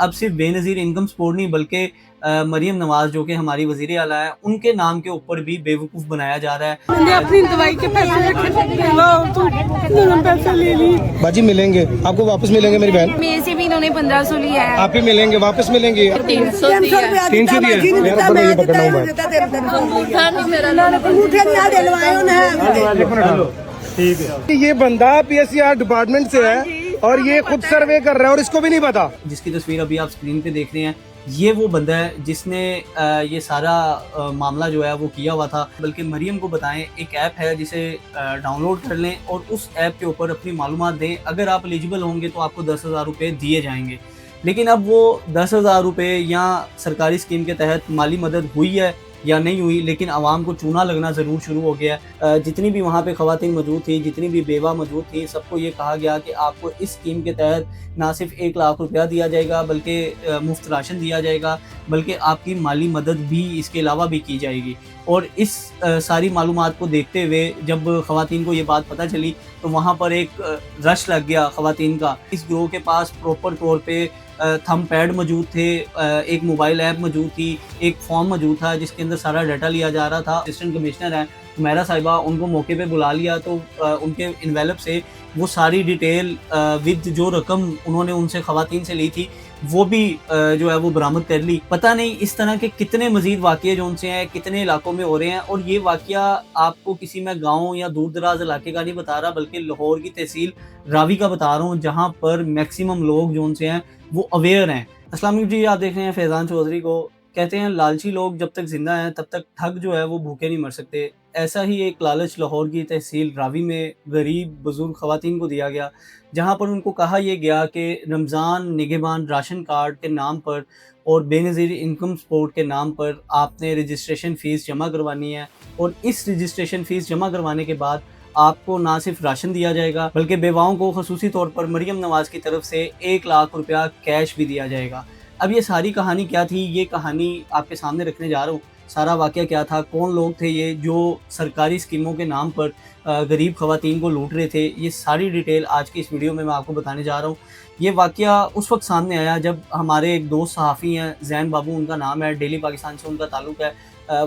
اب صرف بے نظیر انکم سپورٹ نہیں بلکہ مریم نواز جو کہ ہماری وزیر اعلیٰ ہیں ان کے نام کے اوپر بھی بیوقوف بنایا جا رہا ہے۔ میں نے اپنی دوائی کے پیسے لے لی باجی ملیں گے آپ کو، واپس ملیں گے میری بہن، میرے سے بھی انہوں نے 1500 لیا ہے۔ آپ ہی ملیں گے، واپس ملیں گے۔ 300 دیا ہے۔ 300 دیا میرا بڑا یہ پکڑنا ہوں میں۔ یہ بندہ P S C R department سے ہے اور یہ خود سروے کر رہا ہے اور اس کو بھی نہیں پتا۔ جس کی تصویر ابھی آپ سکرین پہ دیکھ رہے ہیں، یہ وہ بندہ ہے جس نے یہ سارا معاملہ جو ہے وہ کیا ہوا تھا۔ بلکہ مریم کو بتائیں، ایک ایپ ہے جسے ڈاؤن لوڈ کر لیں اور اس ایپ کے اوپر اپنی معلومات دیں، اگر آپ ایلیجیبل ہوں گے تو آپ کو 10,000 روپے دیے جائیں گے۔ لیکن اب وہ 10,000 روپے یا سرکاری اسکیم کے تحت مالی مدد ہوئی ہے یا نہیں ہوئی، لیکن عوام کو چونا لگنا ضرور شروع ہو گیا ہے۔ جتنی بھی وہاں پہ خواتین موجود تھیں، جتنی بھی بیوہ موجود تھیں، سب کو یہ کہا گیا کہ آپ کو اس اسکیم کے تحت نہ صرف 1 لاکھ روپیہ دیا جائے گا بلکہ مفت راشن دیا جائے گا، بلکہ آپ کی مالی مدد بھی اس کے علاوہ بھی کی جائے گی۔ اور اس ساری معلومات کو دیکھتے ہوئے جب خواتین کو یہ بات پتہ چلی تو وہاں پر ایک رش لگ گیا خواتین کا۔ اس گروہ کے پاس پراپر طور پہ تھم پیڈ موجود تھے، ایک موبائل ایپ موجود تھی، ایک فارم موجود تھا جس کے اندر سارا ڈیٹا لیا جا رہا تھا۔ اسسٹنٹ کمشنر ہیں حمیرہ صاحبہ، ان کو موقع پہ بلا لیا تو ان کے انویلپ سے وہ ساری ڈیٹیل ود جو رقم انہوں نے ان سے خواتین سے لی تھی وہ بھی جو ہے وہ برآمد کر لی۔ پتہ نہیں اس طرح کے کتنے مزید واقعے جو ان سے ہیں کتنے علاقوں میں ہو رہے ہیں، اور یہ واقعہ آپ کو کسی میں گاؤں یا دور دراز علاقے کا نہیں بتا رہا بلکہ لاہور کی تحصیل راوی کا بتا رہا ہوں، جہاں پر میکسیمم لوگ جو ان سے ہیں وہ اویئر ہیں۔ السلام علیکم جی، آپ دیکھ رہے ہیں فیضان چودھری کو۔ کہتے ہیں لالچی لوگ جب تک زندہ ہیں تب تک ٹھگ جو ہے وہ بھوکے نہیں مر سکتے۔ ایسا ہی ایک لالچ لاہور کی تحصیل راوی میں غریب بزرگ خواتین کو دیا گیا، جہاں پر ان کو کہا یہ گیا کہ رمضان نگہبان راشن کارڈ کے نام پر اور بے نظیر انکم سپورٹ کے نام پر آپ نے رجسٹریشن فیس جمع کروانی ہے، اور اس رجسٹریشن فیس جمع کروانے کے بعد آپ کو نہ صرف راشن دیا جائے گا بلکہ بیواؤں کو خصوصی طور پر مریم نواز کی طرف سے 1 لاکھ روپیہ کیش بھی دیا جائے گا۔ اب یہ ساری کہانی کیا تھی، یہ کہانی آپ کے سامنے رکھنے جا رہا ہوں۔ سارا واقعہ کیا تھا، کون لوگ تھے یہ جو سرکاری اسکیموں کے نام پر غریب خواتین کو لوٹ رہے تھے، یہ ساری ڈیٹیل آج کی اس ویڈیو میں آپ کو بتانے جا رہا ہوں۔ یہ واقعہ اس وقت سامنے آیا جب ہمارے ایک دوست صحافی ہیں، زین بابو ان کا نام ہے، ڈیلی پاکستان سے ان کا تعلق ہے۔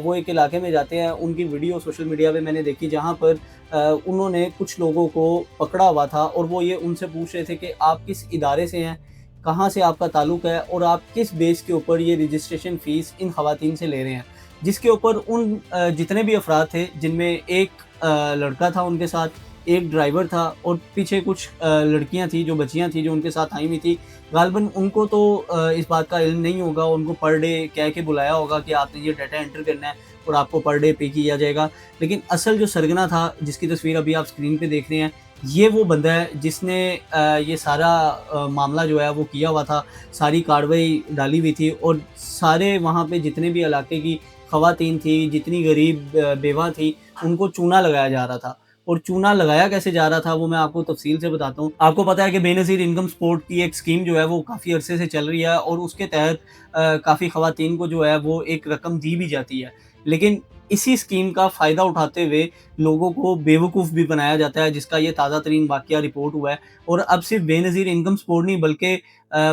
وہ ایک علاقے میں جاتے ہیں، ان کی ویڈیو سوشل میڈیا پہ میں نے دیکھی جہاں پر انہوں نے کچھ لوگوں کو پکڑا ہوا تھا اور وہ یہ ان سے پوچھ رہے تھے کہ آپ کس ادارے سے ہیں، کہاں سے آپ کا تعلق ہے اور آپ کس بیس کے اوپر یہ رجسٹریشن فیس ان خواتین سے لے رہے ہیں، جس کے اوپر ان جتنے بھی افراد تھے جن میں ایک لڑکا تھا ان کے ساتھ، ایک ڈرائیور تھا اور پیچھے کچھ لڑکیاں تھیں جو بچیاں تھیں جو ان کے ساتھ آئی ہوئی تھی۔ غالباً ان کو تو اس بات کا علم نہیں ہوگا، ان کو پر ڈے کہہ کے بلایا ہوگا کہ آپ نے یہ ڈیٹا انٹر کرنا ہے اور آپ کو پر ڈے پے کیا جائے گا، لیکن اصل جو سرگنا تھا جس کی تصویر ابھی آپ سکرین پہ دیکھ رہے ہیں، یہ وہ بندہ ہے جس نے یہ سارا معاملہ جو ہے وہ کیا ہوا تھا، ساری کارروائی ڈالی ہوئی تھی، اور سارے وہاں پہ جتنے بھی علاقے کی خواتین تھی، جتنی غریب بیوہ تھی، ان کو چونا لگایا جا رہا تھا۔ اور چونا لگایا کیسے جا رہا تھا وہ میں آپ کو تفصیل سے بتاتا ہوں۔ آپ کو پتہ ہے کہ بے نظیر انکم سپورٹ کی ایک اسکیم جو ہے وہ کافی عرصے سے چل رہی ہے اور اس کے تحت کافی خواتین کو جو ہے وہ ایک رقم دی بھی جاتی ہے، لیکن اسی اسکیم کا فائدہ اٹھاتے ہوئے لوگوں کو بیوقوف بھی بنایا جاتا ہے، جس کا یہ تازہ ترین واقعہ رپورٹ ہوا ہے۔ اور اب صرف بے نظیر انکم سپورٹ نہیں بلکہ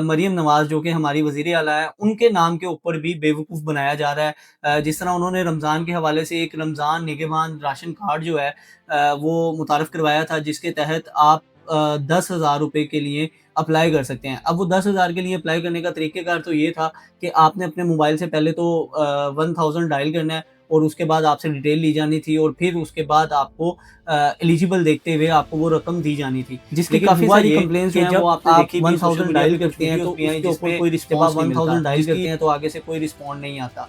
مریم نواز جو کہ ہماری وزیر اعلیٰ ہیں ان کے نام کے اوپر بھی بیوقوف بنایا جا رہا ہے۔ جس طرح انہوں نے رمضان کے حوالے سے ایک رمضان نگہبان راشن کارڈ جو ہے وہ متعارف کروایا تھا، جس کے تحت آپ 10,000 روپے کے لیے اپلائی کر سکتے ہیں۔ اب وہ 10,000 کے لیے اپلائی کرنے کا طریقہ کار تو یہ تھا کہ آپ نے اپنے موبائل سے پہلے تو 1000 ڈائل کرنا ہے اور اس کے بعد آپ سے ڈیٹیل لی جانی تھی، اور پھر اس کے بعد آپ کو ایلیجیبل دیکھتے ہوئے آپ کو وہ رقم دی جانی تھی، جس کی کافی ساری کمپلینس ہیں۔ وہ آپ 1000 ڈائل کرتے ہیں تو اس کے اوپر کوئی رسپانس نہیں ملتا، 1000 ڈائل کرتے ہیں تو آگے سے کوئی رسپونڈ نہیں آتا۔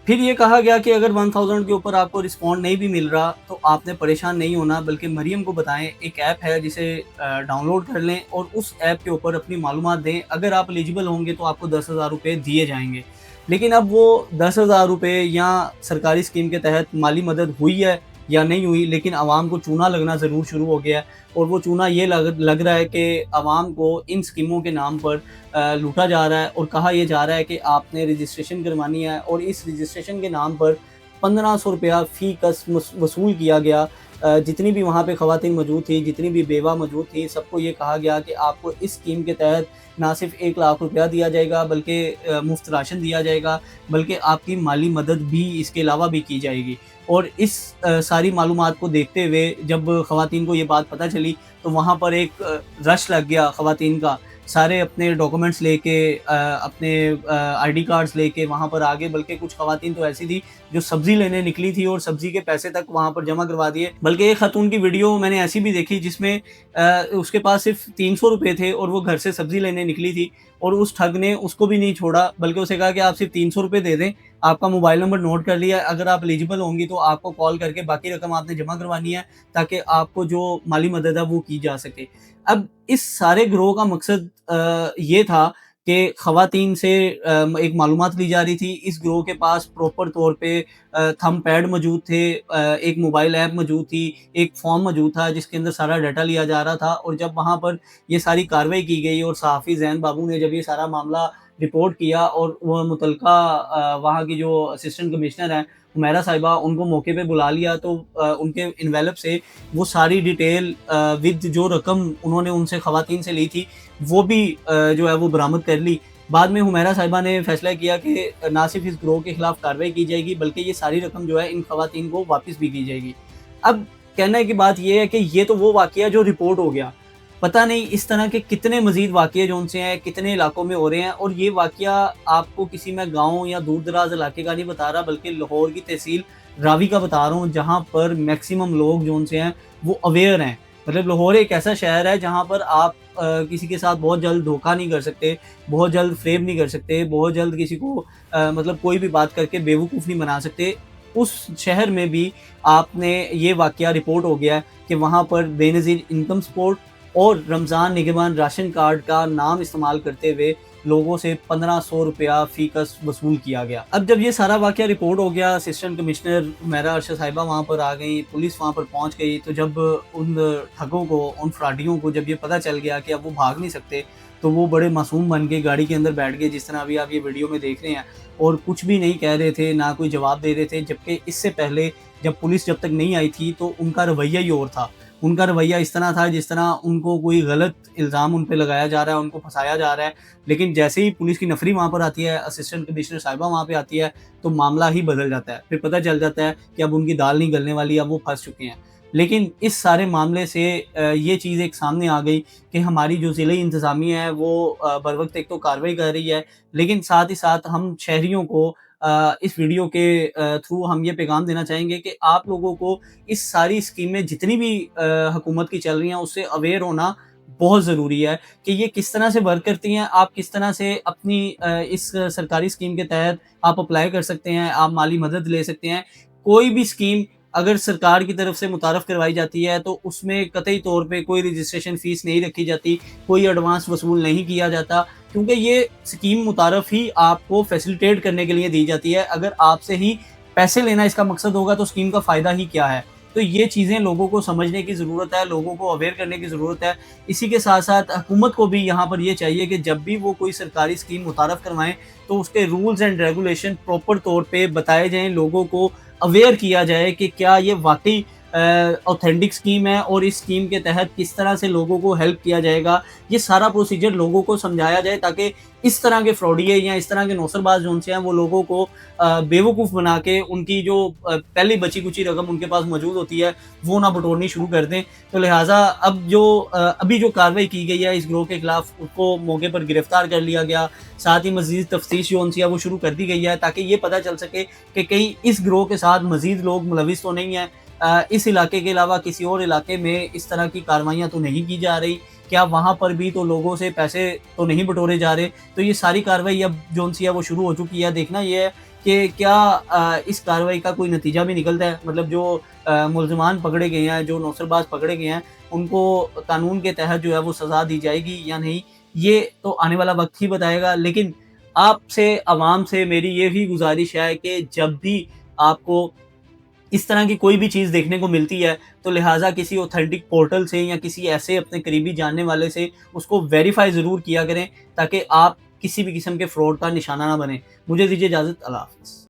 پھر یہ کہا گیا کہ اگر 1000 کے اوپر آپ کو رسپونڈ نہیں بھی مل رہا تو آپ نے پریشان نہیں ہونا، بلکہ مریم کو بتائیں، ایک ایپ ہے جسے ڈاؤن لوڈ کر لیں اور اس ایپ کے اوپر اپنی معلومات دیں، اگر آپ ایلیجیبل ہوں گے تو آپ کو 10,000 روپے دیے جائیں گے۔ لیکن اب وہ 10,000 روپے یا سرکاری اسکیم کے تحت مالی مدد ہوئی ہے یا نہیں ہوئی، لیکن عوام کو چونا لگنا ضرور شروع ہو گیا ہے، اور وہ چونا یہ لگ رہا ہے کہ عوام کو ان اسکیموں کے نام پر لوٹا جا رہا ہے، اور کہا یہ جا رہا ہے کہ آپ نے رجسٹریشن کروانی ہے اور اس رجسٹریشن کے نام پر 1500 روپیہ فی کس وصول کیا گیا، جتنی بھی وہاں پہ خواتین موجود تھی، جتنی بھی بیوہ موجود تھی، سب کو یہ کہا گیا کہ آپ کو اس اسکیم کے تحت نہ صرف 1 لاکھ روپیہ دیا جائے گا بلکہ مفت راشن دیا جائے گا، بلکہ آپ کی مالی مدد بھی اس کے علاوہ بھی کی جائے گی۔ اور اس ساری معلومات کو دیکھتے ہوئے جب خواتین کو یہ بات پتہ چلی تو وہاں پر ایک رش لگ گیا خواتین کا، سارے اپنے ڈاکومنٹس لے کے، اپنے آئی ڈی کارڈز لے کے وہاں پر آگے، بلکہ کچھ خواتین تو ایسی تھی جو سبزی لینے نکلی تھی اور سبزی کے پیسے تک وہاں پر جمع کروا دیے۔ بلکہ ایک خاتون کی ویڈیو میں نے ایسی بھی دیکھی جس میں اس کے پاس صرف 300 روپے تھے اور وہ گھر سے سبزی لینے نکلی تھی، اور اس ٹھگ نے اس کو بھی نہیں چھوڑا بلکہ اسے کہا کہ آپ صرف 300 روپے دے دیں، آپ کا موبائل نمبر نوٹ کر لیا، اگر آپ ایلیجیبل ہوں گی تو آپ کو کال کر کے باقی رقم آپ نے جمع کروانی ہے تاکہ آپ کو جو مالی مدد ہے وہ کی جا سکے۔ اب اس سارے گروہ کا مقصد یہ تھا کہ خواتین سے ایک معلومات لی جا رہی تھی۔ اس گروہ کے پاس پراپر طور پہ تھم پیڈ موجود تھے، ایک موبائل ایپ موجود تھی، ایک فارم موجود تھا جس کے اندر سارا ڈیٹا لیا جا رہا تھا، اور جب وہاں پر یہ ساری کارروائی کی گئی اور صحافی زین بابو نے جب یہ سارا معاملہ رپورٹ کیا اور وہ متعلقہ وہاں کی جو اسسٹنٹ کمشنر ہیں حمیرہ صاحبہ، ان کو موقع پہ بلا لیا تو ان کے انویلپ سے وہ ساری ڈیٹیل ود جو رقم انہوں نے ان سے خواتین سے لی تھی وہ بھی جو ہے وہ برآمد کر لی۔ بعد میں حمیرہ صاحبہ نے فیصلہ کیا کہ نہ صرف اس گروہ کے خلاف کارروائی کی جائے گی بلکہ یہ ساری رقم جو ہے ان خواتین کو واپس بھی کی جائے گی۔ اب کہنے کی بات یہ ہے کہ یہ تو وہ واقعہ جو رپورٹ ہو گیا، پتہ نہیں اس طرح کے کتنے مزید واقعے جو ان سے ہیں کتنے علاقوں میں ہو رہے ہیں، اور یہ واقعہ آپ کو کسی میں گاؤں یا دور دراز علاقے کا نہیں بتا رہا بلکہ لاہور کی تحصیل راوی کا بتا رہا ہوں، جہاں پر میکسیمم لوگ جو ان سے ہیں وہ اویئر ہیں۔ مطلب لاہور ایک ایسا شہر ہے جہاں پر آپ کسی کے ساتھ بہت جلد دھوکہ نہیں کر سکتے، بہت جلد فریب نہیں کر سکتے، بہت جلد کسی کو مطلب کوئی بھی بات کر کے بیوقوف نہیں بنا سکتے۔ اس شہر میں بھی آپ نے یہ واقعہ رپورٹ ہو گیا ہے کہ وہاں پر بے نظیر انکم سپورٹ اور رمضان نگہبان راشن کارڈ کا نام استعمال کرتے ہوئے لوگوں سے 1500 روپیہ فی کس وصول کیا گیا۔ اب جب یہ سارا واقعہ رپورٹ ہو گیا، اسسٹنٹ کمشنر حمیرہ ارشد صاحبہ وہاں پر آ گئی، پولیس وہاں پر پہنچ گئی، تو جب ان ٹھگوں کو، ان فراڈیوں کو جب یہ پتہ چل گیا کہ اب وہ بھاگ نہیں سکتے تو وہ بڑے معصوم بن کے گاڑی کے اندر بیٹھ گئے، جس طرح ابھی آپ یہ ویڈیو میں دیکھ رہے ہیں، اور کچھ بھی نہیں کہہ رہے تھے، نہ کوئی جواب دے رہے تھے، جبکہ اس سے پہلے جب پولیس جب تک نہیں آئی تھی تو ان کا رویہ ہی اور تھا۔ ان کا رویہ اس طرح تھا جس طرح ان کو کوئی غلط الزام ان پہ لگایا جا رہا ہے، ان کو پھنسایا جا رہا ہے، لیکن جیسے ہی پولیس کی نفری وہاں پر آتی ہے، اسسٹنٹ کمشنر صاحبہ وہاں پہ آتی ہے، تو معاملہ ہی بدل جاتا ہے۔ پھر پتہ چل جاتا ہے کہ اب ان کی دال نہیں گلنے والی، اب وہ پھنس چکے ہیں۔ لیکن اس سارے معاملے سے یہ چیز ایک سامنے آ گئی کہ ہماری جو ضلعی انتظامیہ ہے وہ بروقت ایک تو کارروائی کر رہی ہے، لیکن ساتھ ہی ساتھ ہم شہریوں کو اس ویڈیو کے تھرو ہم یہ پیغام دینا چاہیں گے کہ آپ لوگوں کو اس ساری اسکیمیں جتنی بھی حکومت کی چل رہی ہیں اس سے اویئر ہونا بہت ضروری ہے کہ یہ کس طرح سے ورک کرتی ہیں، آپ کس طرح سے اپنی اس سرکاری اسکیم کے تحت آپ اپلائی کر سکتے ہیں، آپ مالی مدد لے سکتے ہیں۔ کوئی بھی اسکیم اگر سرکار کی طرف سے متعارف کروائی جاتی ہے تو اس میں قطعی طور پہ کوئی رجسٹریشن فیس نہیں رکھی جاتی، کوئی ایڈوانس وصول نہیں کیا جاتا، کیونکہ یہ اسکیم متعارف ہی آپ کو فیسیلیٹیٹ کرنے کے لیے دی جاتی ہے۔ اگر آپ سے ہی پیسے لینا اس کا مقصد ہوگا تو اسکیم کا فائدہ ہی کیا ہے؟ تو یہ چیزیں لوگوں کو سمجھنے کی ضرورت ہے، لوگوں کو اویئر کرنے کی ضرورت ہے۔ اسی کے ساتھ ساتھ حکومت کو بھی یہاں پر یہ چاہیے کہ جب بھی وہ کوئی سرکاری اسکیم متعارف کروائیں تو اس کے رولز اینڈ ریگولیشن پراپر طور پہ بتائے جائیں، لوگوں کو اویئر کیا جائے کہ کیا یہ واقعی اوتھینٹک اسکیم ہے اور اس اسکیم کے تحت کس طرح سے لوگوں کو ہیلپ کیا جائے گا۔ یہ سارا پروسیجر لوگوں کو سمجھایا جائے تاکہ اس طرح کے فراڈیے یا اس طرح کے نوسر باز جو ان سے ہیں وہ لوگوں کو بیوقوف بنا کے ان کی جو پہلی بچی کچی رقم ان کے پاس موجود ہوتی ہے وہ نہ بٹورنی شروع کر دیں۔ تو لہٰذا ابھی جو کارروائی کی گئی ہے اس گروہ کے خلاف، اس کو موقع پر گرفتار کر لیا گیا، ساتھ ہی مزید تفتیش جو ان سے ہے وہ شروع کر دی گئی ہے تاکہ یہ پتہ چل سکے کہ کہیں اس گروہ کے ساتھ مزید لوگ ملوث تو نہیں ہیں، اس علاقے کے علاوہ کسی اور علاقے میں اس طرح کی کارروائیاں تو نہیں کی جا رہی، کیا وہاں پر بھی تو لوگوں سے پیسے تو نہیں بٹورے جا رہے۔ تو یہ ساری کارروائی اب جو ان سے ہے وہ شروع ہو چکی ہے۔ دیکھنا یہ ہے کہ کیا اس کارروائی کا کوئی نتیجہ بھی نکلتا ہے، مطلب جو ملزمان پکڑے گئے ہیں، جو نوسر باز پکڑے گئے ہیں، ان کو قانون کے تحت جو ہے وہ سزا دی جائے گی یا نہیں، یہ تو آنے والا وقت ہی بتائے گا۔ لیکن آپ سے، عوام سے میری یہ بھی گزارش ہے کہ جب بھی آپ کو اس طرح کی کوئی بھی چیز دیکھنے کو ملتی ہے تو لہٰذا کسی اوتھینٹک پورٹل سے یا کسی ایسے اپنے قریبی جاننے والے سے اس کو ویریفائی ضرور کیا کریں تاکہ آپ کسی بھی قسم کے فراڈ کا نشانہ نہ بنیں۔ مجھے دیجیے اجازت، اللہ حافظ۔